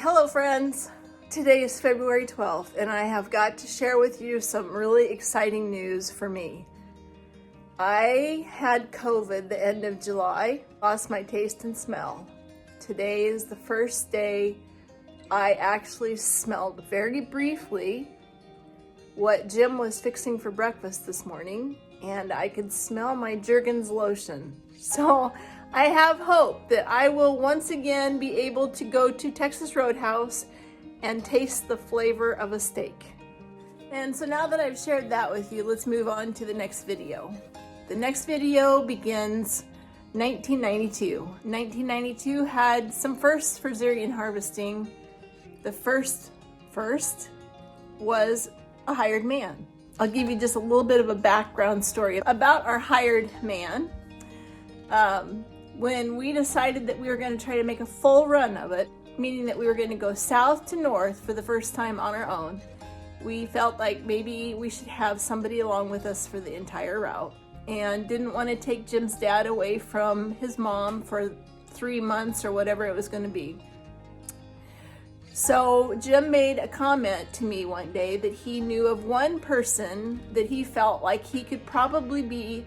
Hello friends! Today is February 12th and I have got to share with you some really exciting news for me. I had COVID the end of July, lost my taste and smell. Today is the first day I actually smelled very briefly what Jim was fixing for breakfast this morning, and I could smell my Jergens lotion. So I have hope that I will once again be able to go to Texas Roadhouse and taste the flavor of a steak. And so now that I've shared that with you, let's move on to the next video. The next video begins 1992. 1992 had some firsts for Zeorian harvesting. The first was a hired man. I'll give you just a little bit of a background story about our hired man. When we decided that we were going to try to make a full run of it, meaning that we were going to go south to north for the first time on our own, we felt like maybe we should have somebody along with us for the entire route, and didn't want to take Jim's dad away from his mom for 3 months or whatever it was going to be. So Jim made a comment to me one day that he knew of one person that he felt like he could probably be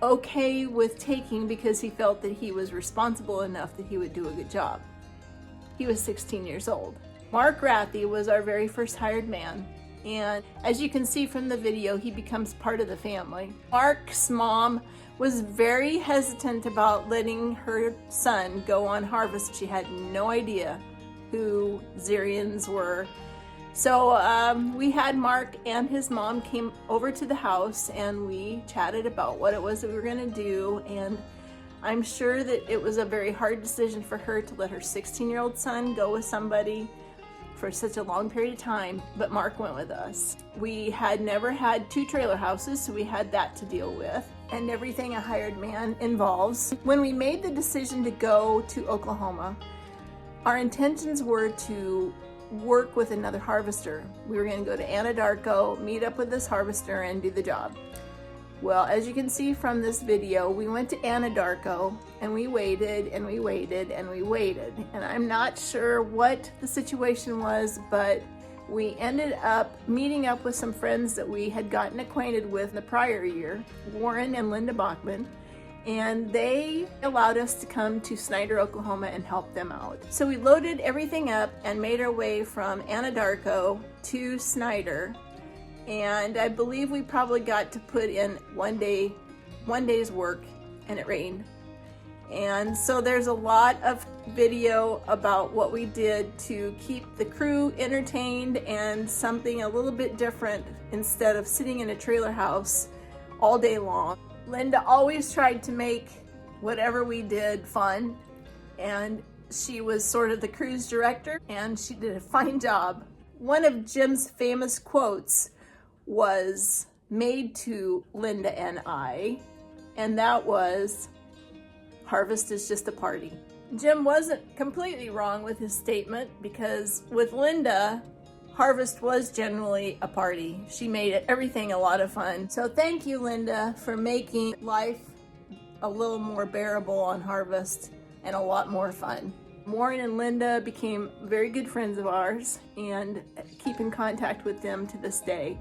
okay with taking because he felt that he was responsible enough that he would do a good job. He was 16 years old. Mark Rathy was our very first hired man, and as you can see from the video, he becomes part of the family. Mark's mom was very hesitant about letting her son go on harvest. She had no idea who Zeorians were. So we had Mark and his mom came over to the house and we chatted about what it was that we were going to do, and I'm sure that it was a very hard decision for her to let her 16-year-old son go with somebody for such a long period of time, but Mark went with us. We had never had 2 trailer houses, so we had that to deal with, and everything a hired man involves. When we made the decision to go to Oklahoma, our intentions were to work with another harvester. We were going to go to Anadarko, meet up with this harvester, and do the job. Well, as you can see from this video, we went to Anadarko and we waited and we waited and we waited. And I'm not sure what the situation was, but we ended up meeting up with some friends that we had gotten acquainted with the prior year, Warren and Linda Bachman, and they allowed us to come to Snyder, Oklahoma and help them out. So we loaded everything up and made our way from Anadarko to Snyder, and I believe we probably got to put in one day's work, and it rained. And so there's a lot of video about what we did to keep the crew entertained and something a little bit different instead of sitting in a trailer house all day long. Linda always tried to make whatever we did fun, and she was sort of the cruise director, and she did a fine job. One of Jim's famous quotes was made to Linda and I, and that was, "Harvest is just a party." Jim wasn't completely wrong with his statement, because with Linda, harvest was generally a party. She made everything a lot of fun. So thank you, Linda, for making life a little more bearable on harvest and a lot more fun. Warren and Linda became very good friends of ours and keep in contact with them to this day.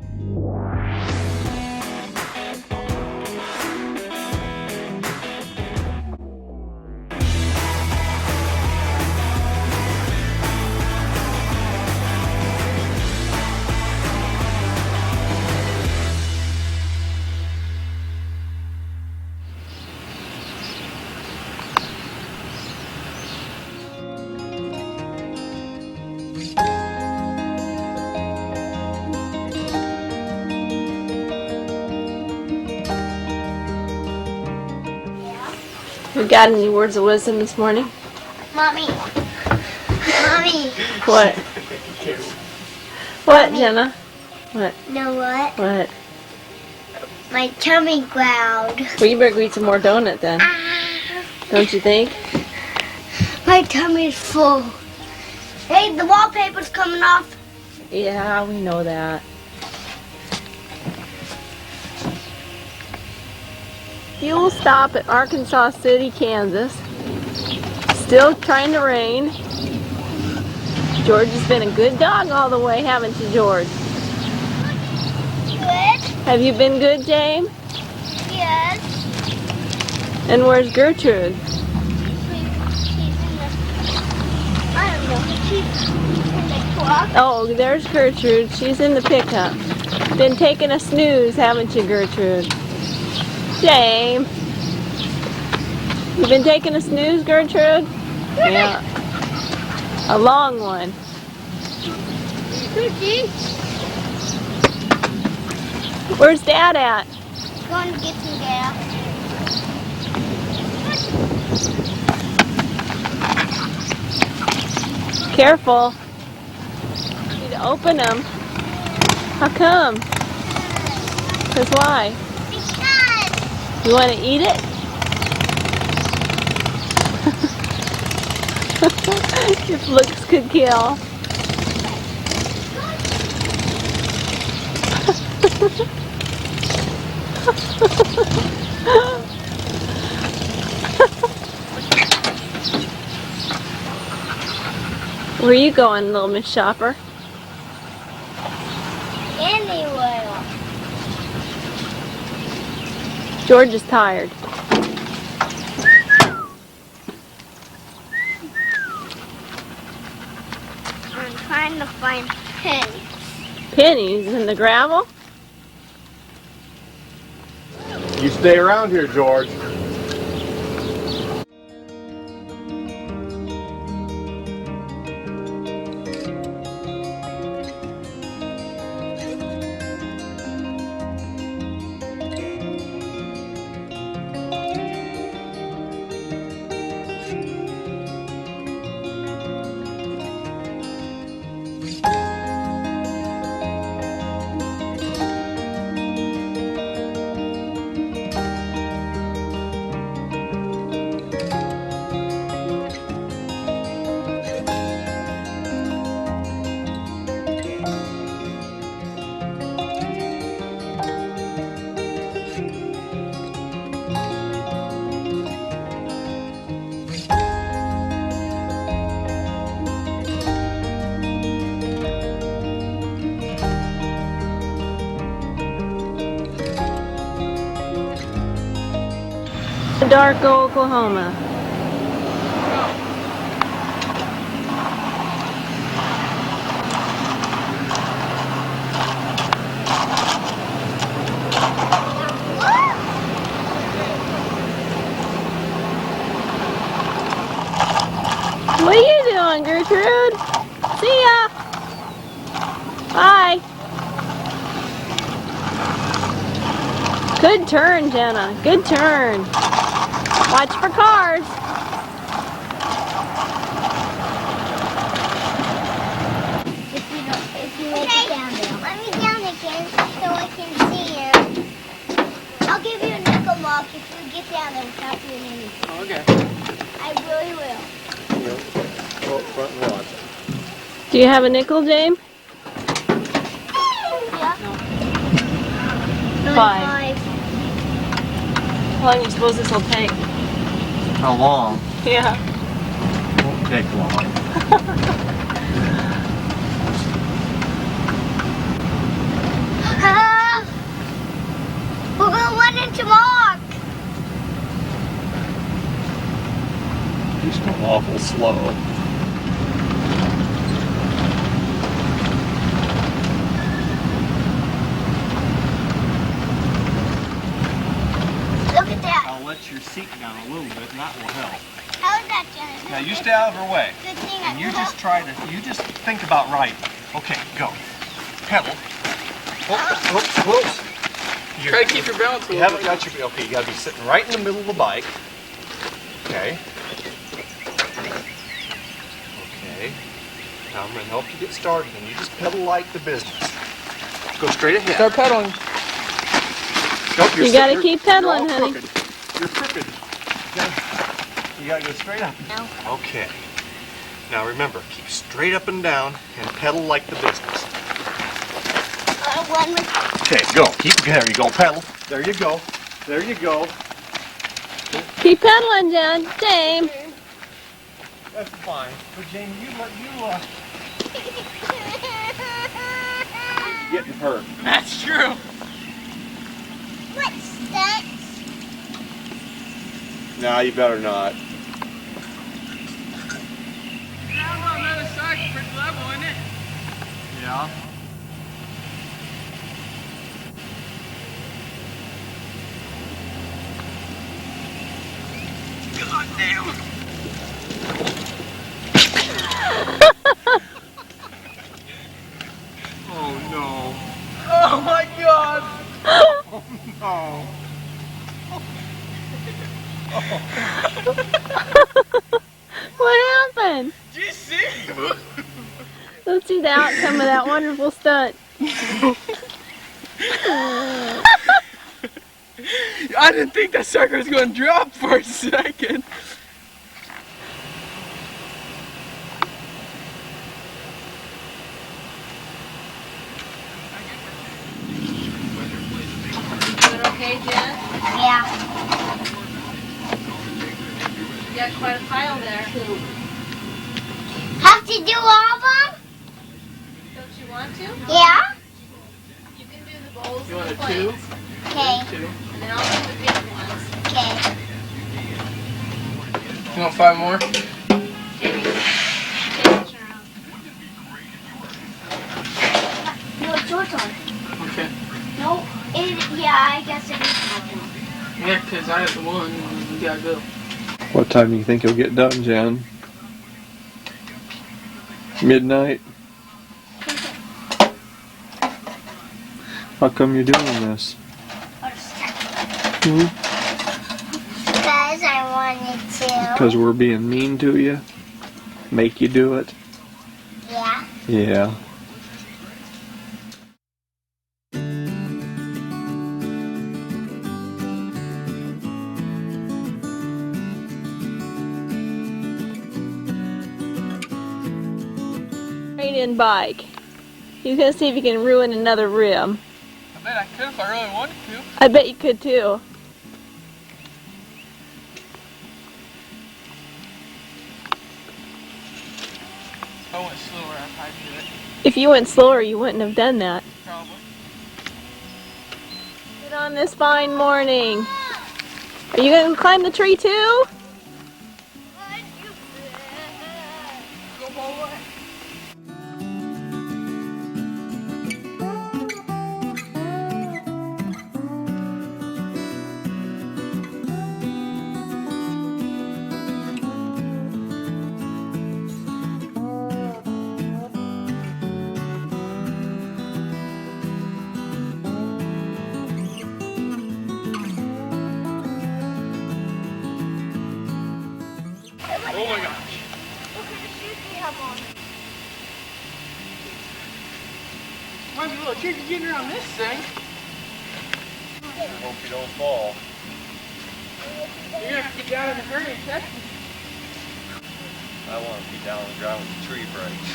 You got any words of wisdom this morning? Mommy. Mommy. What? What, Jenna? What? You know what? What? My tummy growled. Well, you better go eat some more donut then. Don't you think? My tummy's full. Hey, the wallpaper's coming off. Yeah, we know that. Fuel stop at Arkansas City, Kansas. Still trying to rain. George has been a good dog all the way, haven't you, George? Good. Have you been good, James? Yes. And where's Gertrude? She's in the, I don't know. She's in the truck. Oh, there's Gertrude. She's in the pickup. Been taking a snooze, haven't you, Gertrude? James. You been taking a snooze, Gertrude? Yeah. A long one. Where's Dad at? Going to get some gas. Careful. You need to open them. How come? Because why? Because. You want to eat it? If looks could kill. Where are you going, little Miss Shopper? Anywhere. George is tired. I'm trying to find pennies. Pennies in the gravel? You stay around here, George. Anadarko, Oklahoma. What are you doing, Gertrude? See ya! Bye! Good turn, Jenna. Good turn. Watch for cars. If you make it down there. Let me down again so I can see you. I'll give you a nickel mark if you get down there without doing anything. Okay. I really will. Go up front and watch. Do you have a nickel, James? Yeah. Five. How long do you suppose this will take? How long? Yeah. Won't take long. We're going one into mark. You're still awful slow. Look at that. I'll let your seat down a little bit and that will help. How is that, Jenna? Now you stay out of her way. Good thing And you I just you just think about riding. Okay, go. Pedal. Whoops, whoops. Try to keep your balance a You little haven't got your, okay, you gotta be sitting right in the middle of the bike. Okay. Okay. Now I'm gonna help you get started and you just pedal like the business. Go straight ahead. Start pedaling. Nope, You gotta keep pedaling, you're all honey. crooked. You're crooked. You gotta go straight up. No. Okay. Now remember, keep straight up and down and pedal like the business. One with Okay, go. There you go. Pedal. There you go. There you go. Keep pedaling, Jen. James. That's fine. But Jamie, Getting hurt. That's true. What stunts? Nah, you better not. Now on the other side, pretty level, isn't it? Yeah. God damn. Oh no. Oh my God. Oh no. What happened? Did you see? Let's see the outcome of that wonderful stunt. I didn't think that sucker was going to drop for a second. Okay, Jen? Yeah. You got quite a pile there. Have to do all of them? Don't you want to? Yeah. You can do the bowls You and want the a two? plates. Okay. Two. And then I'll do the big ones. Okay. You want 5 more? No, it's your turn. Okay. No. Yeah, I guess it is my turn. Yeah, because I have the one and we gotta go. What time do you think you'll get done, Jen? Midnight? How come you're doing this? Hmm? Because I wanted to. Because we're being mean to you? Make you do it? Yeah. Yeah. Trade-in bike. He's gonna see if he can ruin another rim. I bet I could if I really wanted to. I bet you could too. If I went slower, I'd probably do it. If you went slower, you wouldn't have done that. Probably. Good on this fine morning. Are you gonna climb the tree too? Oh my gosh. Might be a little tricky getting around this thing. I hope you don't fall. You're gonna have to get down in a hurry and catch me. I want to be down on the ground with the tree branch.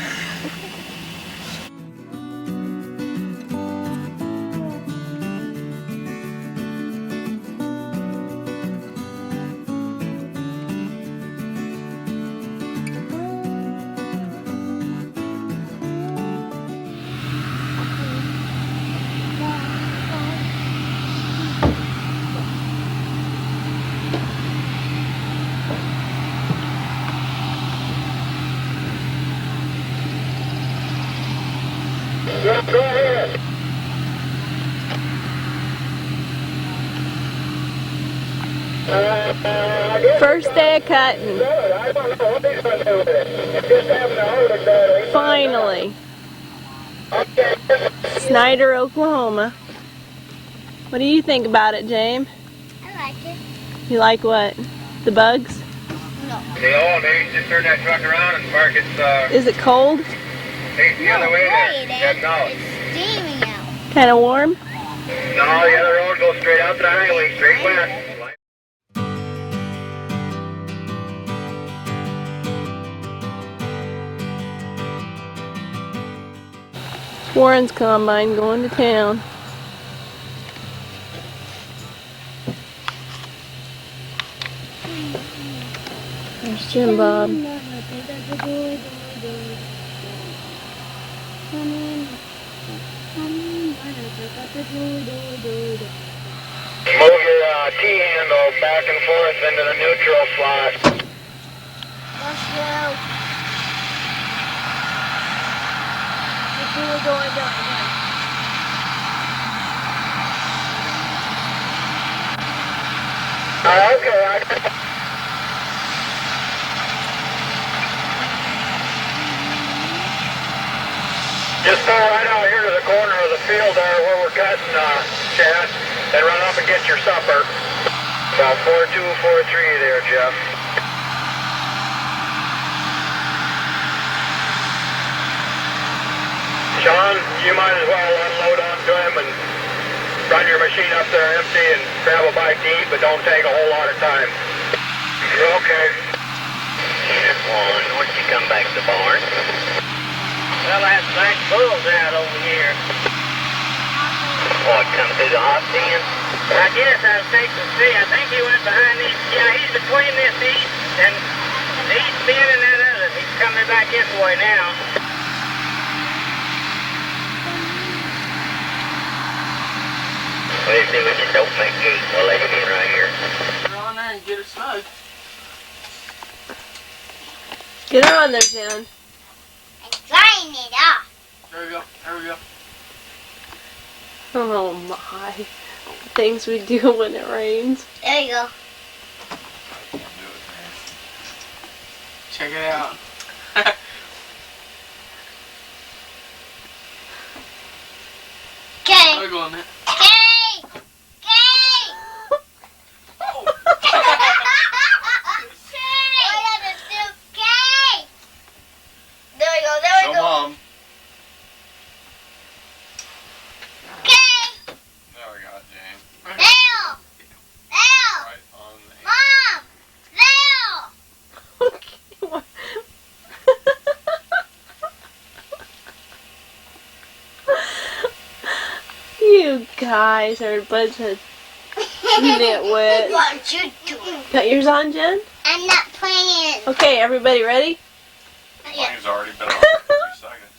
Go ahead. First day of cutting. I don't know what he's going to do with it. Just having a hold of battery. Finally. Snyder, Oklahoma. What do you think about it, James? I like it. You like what? The bugs? No. Hey, Dave, just turn that truck around and park it, Is it cold? face the other way Wait, there. Head south. it's steaming out. Kind of warm? No, the other road goes straight out to the highway, straight west. Warren's combine going to town. There's Jim Bob. Move your T-handle back and forth into the neutral slot. Let's go. We're going down. Okay, just pull right out here to the corner of the field there where we're cutting, Chad, and run up and get your supper. About 4243 there, Jeff. Sean, you might as well unload onto him and run your machine up there empty and grab a bite to eat, but don't take a whole lot of time. Okay. Unit 1, once you come back to the barn. Well, that nice bull's out over here. What, come through the hot den? I guess I'll take the see. I think he went behind these. Yeah, he's between this east and the east bin and that other. He's coming back this way now. Well, see, we just don't make good. We'll let him in right here. Get on there and get her snug. Get her on there, Jen. I'm trying it off. There we go. There we go. Oh my. Things we do when it rains. There you go. Check it out. Okay. Wiggle on it. Okay. Okay. There we go. There we Show go. Mom. Okay. There we go, Jane. Now. Now. Right on the Mom. Now. Okay. what- You guys are a bunch of nitwits. What you doing? Got yours on, Jen? I'm not playing. Okay, everybody ready? Yeah. Mine's already been on for 3 seconds.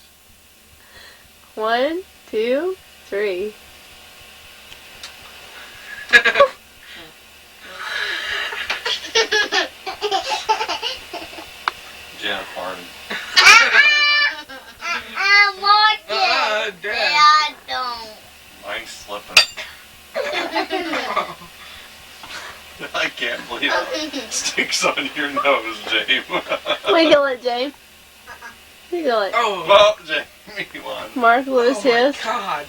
1, 2, 3. Jenna farted. I want it. Dad. I don't. Mine's slipping. I can't believe it sticks on your nose, James. Wiggle it, James. Wiggle it. Oh. Well, Jamie won. Mark Lewis Oh my his. God.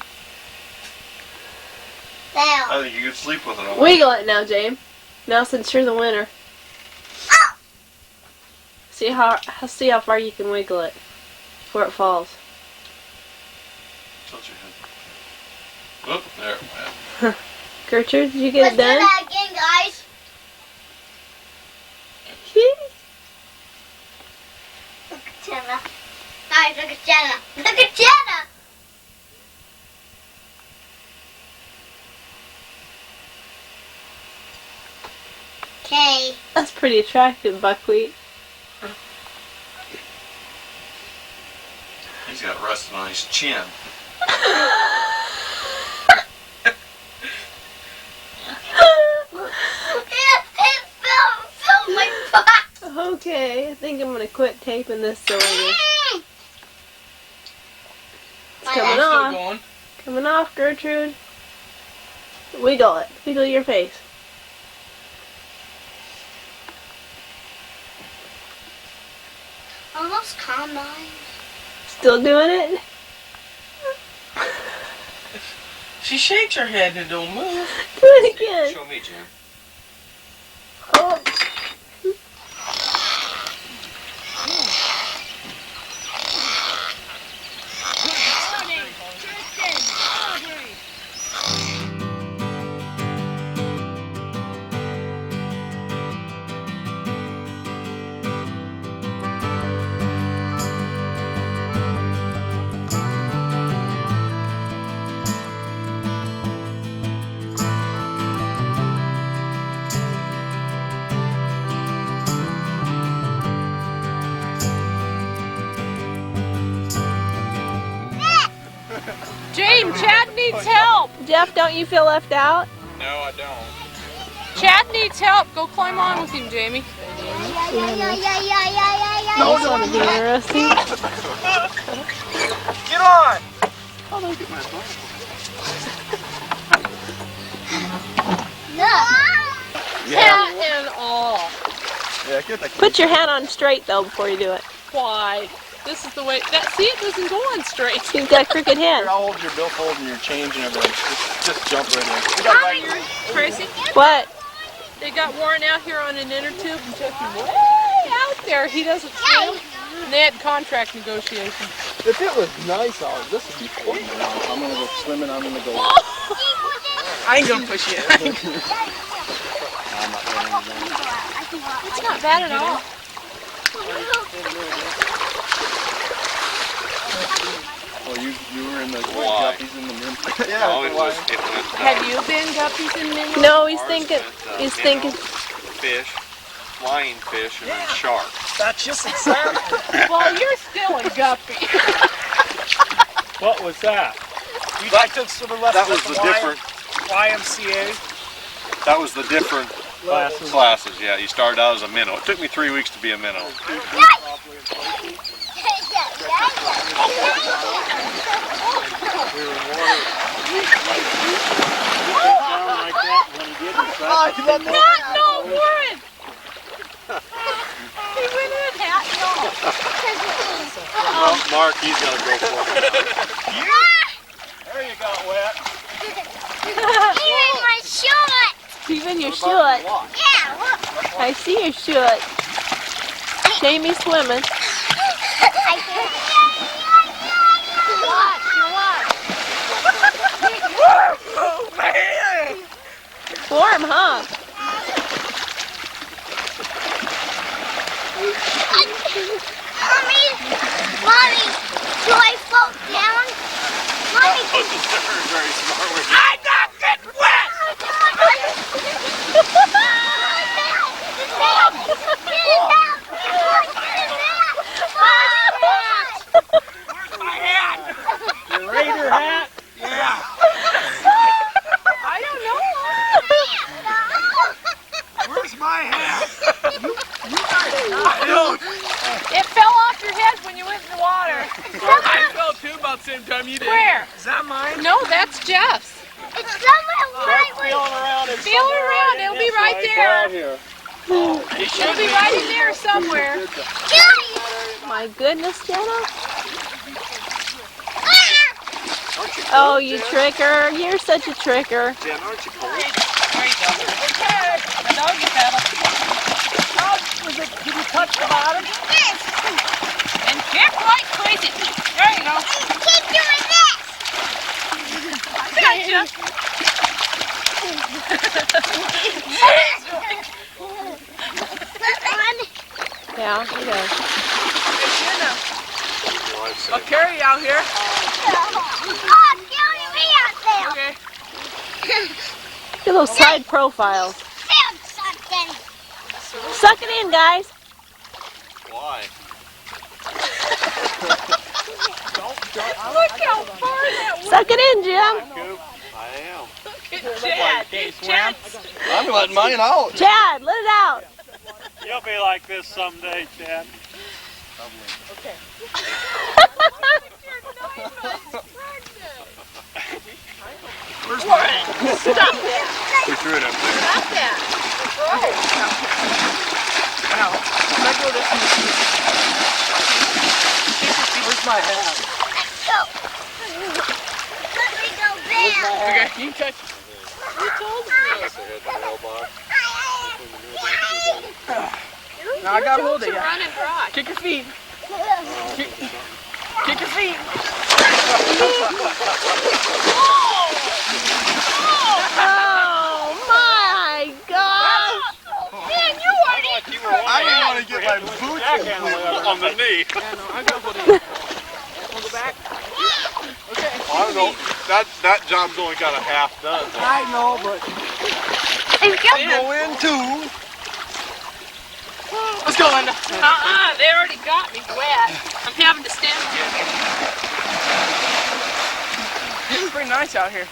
Now. I think you could sleep with it on. Wiggle it now, James. Now since you're the winner. See how far you can wiggle it before it falls. Tilt your head. Whoop, there it went. Gertrude, did you get Let's it do done? that again, guys. Look at Jenna. Guys, look at Jenna. Look at Jenna. Okay. That's pretty attractive, buckwheat. He's got it resting on his chin. It fell my butt. Okay, I think I'm gonna quit taping this cylinder. It's My coming leg. Still off. going. Coming off, Gertrude. Wiggle it. Wiggle your face. Almost combine. Still doing it? She shakes her head and don't move. Do it again. Show me, Jim. Oh. James, Chad needs needs help. Jeff, don't you feel left out? No, I don't. Chad needs help. Go climb on with him, Jamie. No, this one is interesting. Get on! Hat and all. Yeah, get that. Put your hat on straight though before you do it. Why? This is the way. See, it doesn't go on straight. You've got a crooked head. I'll hold your billfold and your change and everything. Just jump right in. Tracy, What? they got Warren out here on an inner tube and took him way out there. He doesn't swim. And they had contract negotiations. If it was nice out, this would be fun. I'm gonna go swimming. I'm gonna go. I ain't gonna push you. I'm not doing anything. It's not bad at all. Oh, you were in the guppies in the moon. Yeah. Oh, it was. Have you been guppies in Manley? No, he's thinking. He's thinking. Fish, flying fish, and then shark. That's just exactly. Well, you're still a guppy. What was that? You like to sort of left That was the different. YMCA That was the different classes. classes. Yeah, you started out as a minnow. It took me 3 weeks to be a minnow. No, Warren! He went in hat and all. Well, Mark, he's gonna go for it. There you go, wet. Even my shorts. Even your short. Yeah, look. I see your short. Jamie's swimming. Oh, man! Warm, huh? Mommy, do I float down? Mommy, Very smart with I got it wet! Where's my hat? Your Raider hat? Yeah. I don't know. Where's my hat? I don't. It fell off your head when you went in the water. I fell too about the same time you did. Where? Is that mine? No, that's Jeff's. it's somewhere right where Feeling around. Feel it around. It'll be right there. It should It'll be right in there somewhere. My goodness, Jenna. Oh, you tricker. You're such a tricker. Jen, aren't you cold? Okay. The doggy paddle. Did you touch the bottom? And kick like crazy. There you go. Keep doing this. Gotcha. Yeah, he does. I'll carry you out here. Oh, carry me out there. Okay. Look at those side profiles. Found something. Suck it in, guys. Why? Look how far that went. Suck it in, Jim. I am. Chad. I'm letting mine out. Chad, let it out. You'll be like this someday, Chad. Where's mine? Stop that. We threw it up there. Stop that. Where's my hat? Let me go there. Okay, you can catch. Now I got hold of you. Run and dry. Kick your feet. Kick your feet. Oh my gosh! Man, you are I didn't want to get my boots On the knee. I got hold of you. Wanna go back? I don't know. That job's only got a half done. I know, but Go in too. let's go, Linda. they already got me wet. I'm having to stand here. Bring nice out here.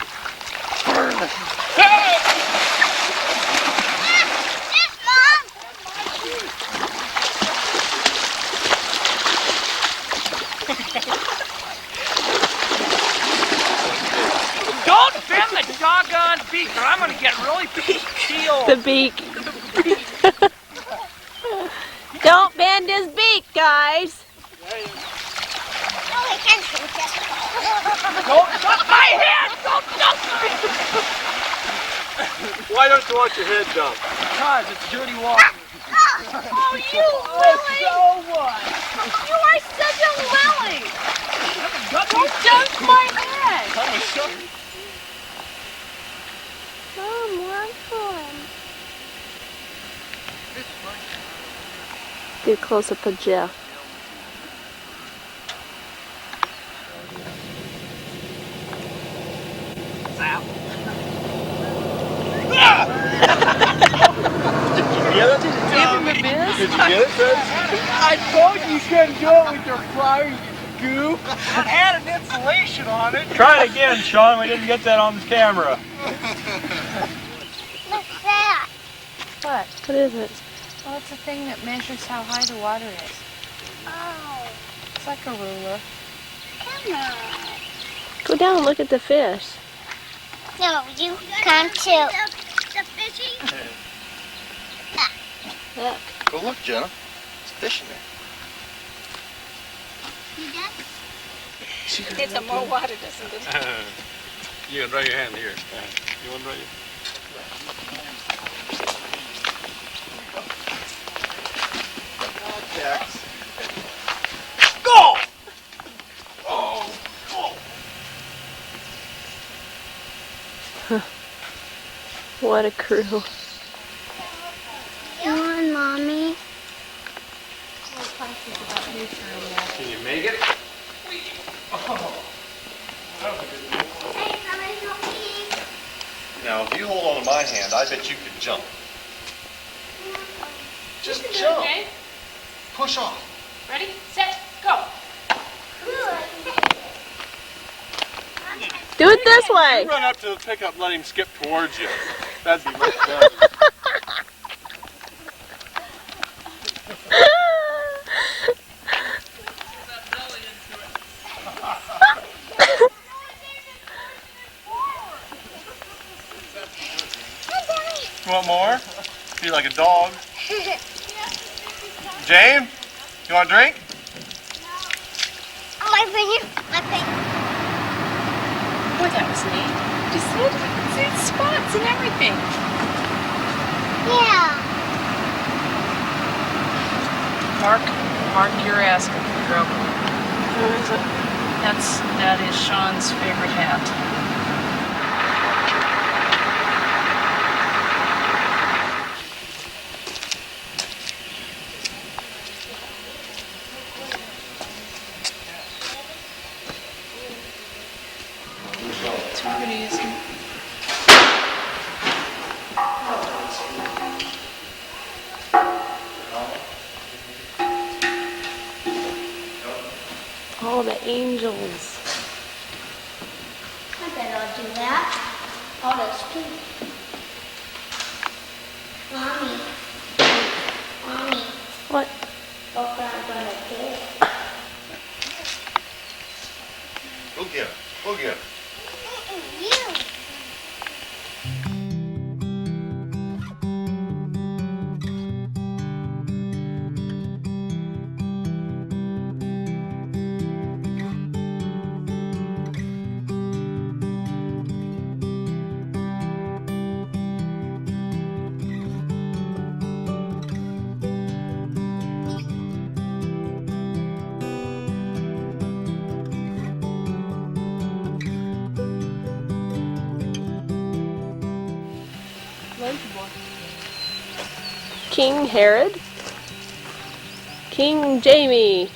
Don't bend the doggone beak or I'm going to get really peeled. The beak. Don't bend his beak, guys. Oh, I can't shoot this. Don't dump my head! Don't dump my head! Why don't you want your head dumped? Because it's dirty water. Oh, you lily! So what? You are such a lily! Don't dunk my head! I'm a shark. Mom, one fun. Get a close up of Jeff. Did you get it, Fred? I told you couldn't do it with your pliers, you goof. It had an insulation on it. Try it again, Sean. We didn't get that on camera. What's that? What? What is it? Well, it's a thing that measures how high the water is. Oh, It's like a ruler. come on. Go down and look at the fish. No, you come too. The fishing? Look. Go look, Jenna. It's fish in there. You done? It's a more water, doesn't it? You can dry your hand here. You want to dry your Go! What a crew. You want Mommy? Can you make it? Hey, somebody help me. Now, if you hold on to my hand, I bet you could jump. Just jump. Okay. Push off. Ready, set, go. Do it this way. You run up to the pickup and let him skip towards you. That'd be much better. You want more? Be like a dog. James, you want a drink? My finger. My finger. Boy, that was neat. Did you see it? See its spots and everything. Yeah. Mark, you're asking for trouble. Who is it? That is Sean's favorite hat. Too easy. Oh, the angels. I bet I'll do that. Oh, that's cute. Mommy. Mommy. What? Look what I'm gonna do. Go get it. Go get it. You. King Herod? King Jamie?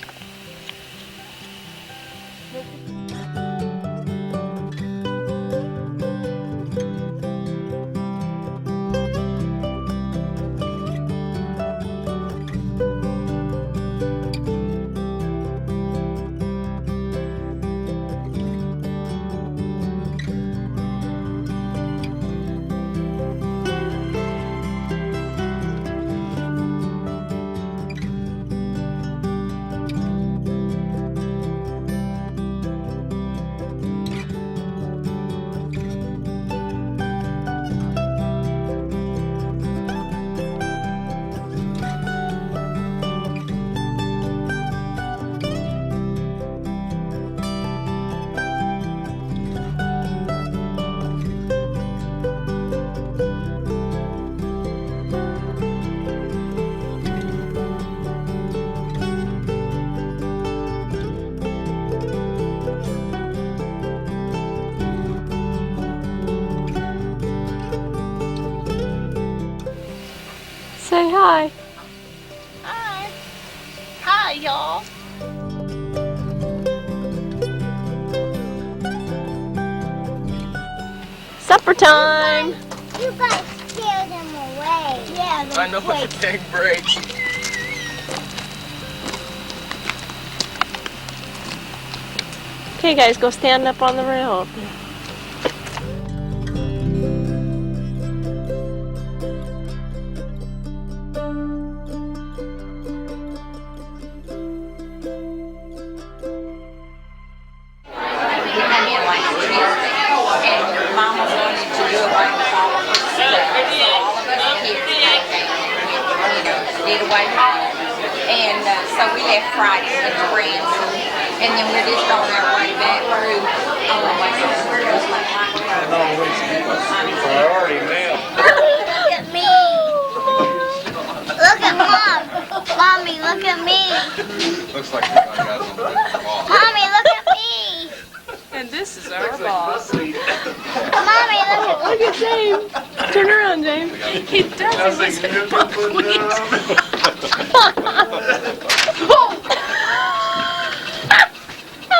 hi. Hi. Hi, y'all. Supper time. You guys scare them away. Yeah, I know it's a big break. Okay, guys, go stand up on the rail. And so we left Friday with the friends, and then we're just on our way back through. Priority mail. Look at me. Look at Mom. Mommy, look at me. Looks like I got something. Mommy, look at me. And this is our boss. Mommy, look at me. Look at James. Turn around, James. He does. I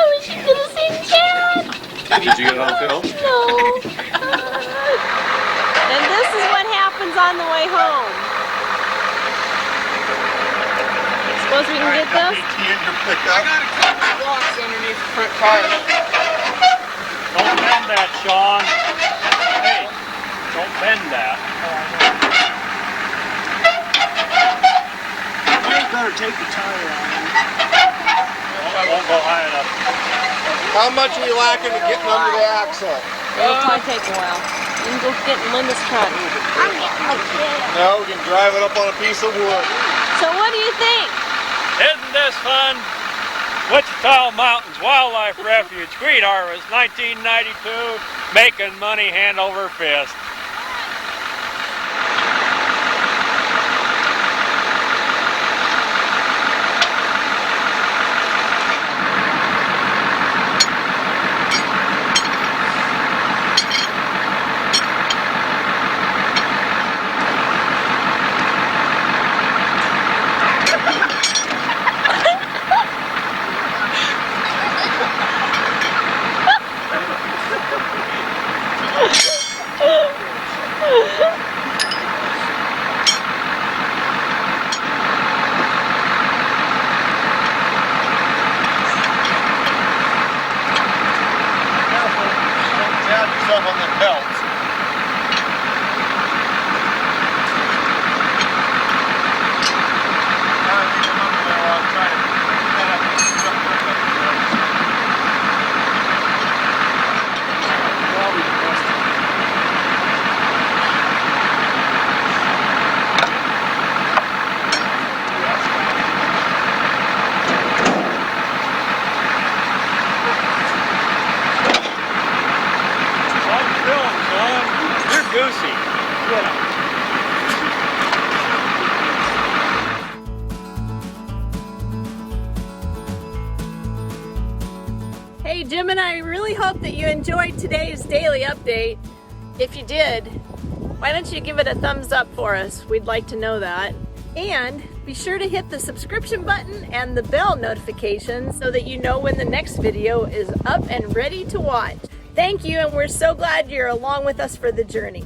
wish you could have seen Chad. Did you get it on film? No. And this is what happens on the way home. Suppose we can get this? In your pickup. I got a couple of rocks underneath the front tire. Don't bend that, Sean. Hey, don't bend that. You better take the tire out. That won't go high enough. How much are you lacking to getting under the axle? It'll probably take a while. You can go get in Linda's truck. I'm getting my kid. No, we can drive it up on a piece of wood. So what do you think? Isn't this fun? Wichita Mountains Wildlife Refuge, Wheat Harvest, 1992, making money hand over fist. Hey Jim and I really hope that you enjoyed today's daily update. If you did, why don't you give it a thumbs up for us? We'd like to know that. And be sure to hit the subscription button and the bell notification so that you know when the next video is up and ready to watch. Thank you, and we're so glad you're along with us for the journey.